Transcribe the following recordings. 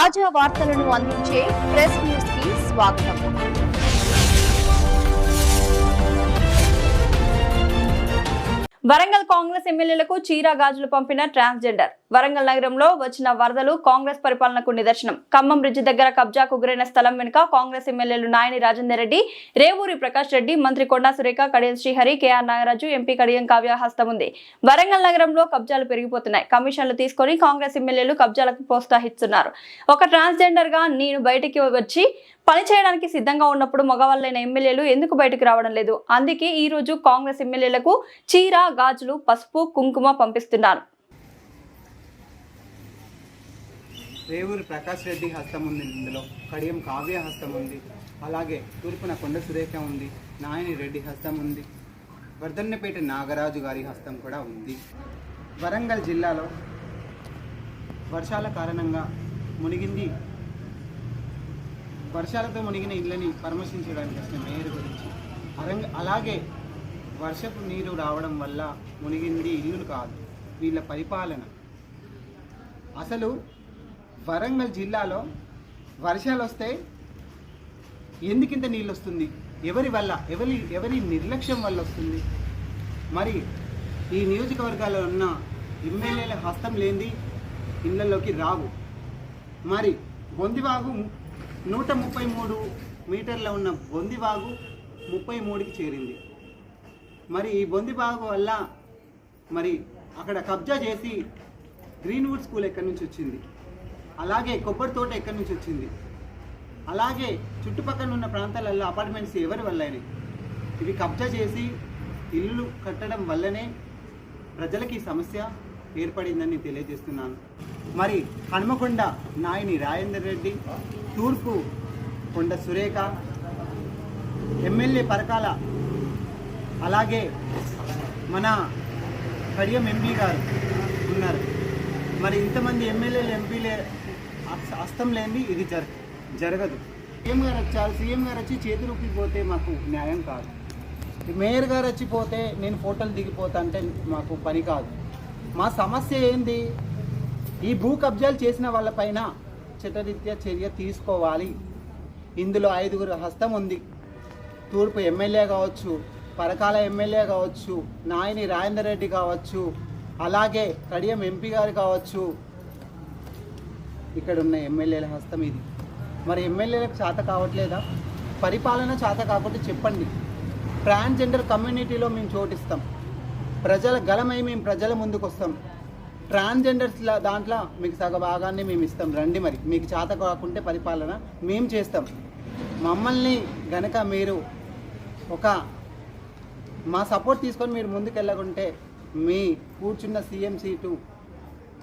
తాజా వార్తలను అందించే ప్రెస్ న్యూస్ కి స్వాగతం. వరంగల్ కాంగ్రెస్ ఎమ్మెల్యేలకు చీరా గాజులు పంపిన ట్రాన్స్జెండర్. వరంగల్ నగరంలో వచ్చిన వరదలు కాంగ్రెస్ పరిపాలనకు నిదర్శనం. ఖమ్మం బ్రిడ్జి దగ్గర కబ్జాకు గురైన స్థలం వెనుక కాంగ్రెస్ ఎమ్మెల్యేలు నాయని రాజేందర్ రెడ్డి, రేవూరి ప్రకాష్ రెడ్డి, మంత్రి కొండా సురేఖ, కడియం శ్రీహరి, కేఆర్ నాగరాజు, ఎంపీ కడియం కావ్య హస్తం ఉంది. వరంగల్ నగరంలో కబ్జాలు పెరిగిపోతున్నాయి. కమిషన్లు తీసుకొని కాంగ్రెస్ ఎమ్మెల్యేలు కబ్జాలకు ప్రోత్సహిస్తున్నారు. ఒక ట్రాన్స్జెండర్ గా నేను బయటికి వచ్చి పని చేయడానికి సిద్ధంగా ఉన్నప్పుడు మగవాళ్ళైన ఎమ్మెల్యేలు ఎందుకు బయటకు రావడం లేదు? అందుకే ఈ రోజు కాంగ్రెస్ ఎమ్మెల్యేలకు చీర, గాజులు, పసుపు, కుంకుమ పంపిస్తున్నారు. రేవూరి ప్రకాష్ రెడ్డి హస్తం ఉంది, ఇందులో కడియం కావ్య హస్తం ఉంది, అలాగే తూర్పున కొండ సురేఖ ఉంది, నాయని రెడ్డి హస్తం ఉంది, వర్ధన్నపేట నాగరాజు గారి హస్తం కూడా ఉంది. వరంగల్ జిల్లాలో వర్షాల కారణంగా వర్షాలతో మునిగిన ఇళ్ళని పరామర్శించడానికి వచ్చిన మేయర్ గురించి, అలాగే వర్షపు నీరు రావడం వల్ల మునిగింది ఇల్లులు కాదు, వీళ్ళ పరిపాలన. అసలు వరంగల్ జిల్లాలో వర్షాలు వస్తే ఎందుకింత నీళ్ళు వస్తుంది? ఎవరి వల్ల? ఎవరి నిర్లక్ష్యం వల్ల వస్తుంది? మరి ఈ నియోజకవర్గాల్లో ఉన్న ఎమ్మెల్యేల హస్తం లేనిది ఇళ్లలోకి రావు. మరి బొందివాగు 133 మీటర్ల ఉన్న బొందివాగు 33కి చేరింది. మరి ఈ బొందివాగు వల్ల మరి అక్కడ కబ్జా చేసి గ్రీన్వుడ్ స్కూల్ ఎక్కడి నుంచి వచ్చింది, అలాగే కొబ్బరి తోట ఎక్కడి నుంచి వచ్చింది, అలాగే చుట్టుపక్కల ఉన్న ప్రాంతాలలో అపార్ట్మెంట్స్ ఎవరి వల్లనే ఇవి కబ్జా చేసి ఇల్లు కట్టడం వల్లనే ప్రజలకి సమస్య ఏర్పడిందని తెలియజేస్తున్నాను. మరి హనుమకొండ నాయని రాజేందర్ రెడ్డి, తూర్పు కొండ సురేఖ, ఎమ్మెల్యే పరకాల, అలాగే మన కడియం ఎంపీ గారు ఉన్నారు. మరి ఇంతమంది ఎమ్మెల్యేలు, ఎంపీలే హస్తం లేని ఇది జరగదు. సీఎం గారు వచ్చారు, సీఎం గారు వచ్చి చేతులు ఊపిపోతే మాకు న్యాయం కాదు. మేయర్ గారు వచ్చిపోతే నేను ఫోటోలు దిగిపోతా అంటే మాకు పని కాదు. మా సమస్య ఏంది? ఈ భూ కబ్జాలు చేసిన వాళ్ళపైన చట్టరీత్యా చర్య తీసుకోవాలి. ఇందులో 5గురు హస్తం ఉంది. తూర్పు ఎమ్మెల్యే కావచ్చు, పరకాల ఎమ్మెల్యే కావచ్చు, నాయని రాజేందర్ రెడ్డి కావచ్చు, అలాగే కడియం ఎంపీ గారు కావచ్చు, ఇక్కడ ఉన్న ఎమ్మెల్యేల హస్తం ఇది. మరి ఎమ్మెల్యేలకు చేత కావట్లేదా? పరిపాలన చేత కాకపోతే చెప్పండి. ట్రాన్స్జెండర్ కమ్యూనిటీలో మేము చోటిస్తాం, ప్రజల గలమై మేము ప్రజల ముందుకు వస్తాం. ట్రాన్స్జెండర్స్ దాంట్లో మీకు సగ భాగాన్ని మేము ఇస్తాం, రండి. మరి మీకు చేత కాకుంటే పరిపాలన మేము చేస్తాం. మమ్మల్ని గనక మీరు మా సపోర్ట్ తీసుకొని మీరు ముందుకెళ్ళకుంటే మీ కూర్చున్న సీఎం సీటు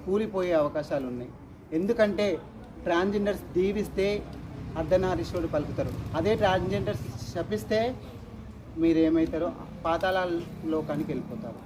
కూలిపోయే అవకాశాలు ఉన్నాయి. ఎందుకంటే ట్రాన్స్జెండర్స్ దీవిస్తే అర్ధనారీశ్వరుడు పలుకుతారు, అదే ట్రాన్స్జెండర్స్ శపిస్తే మీరేమవుతారో పాతాళ లోకానికి వెళ్ళిపోతారు.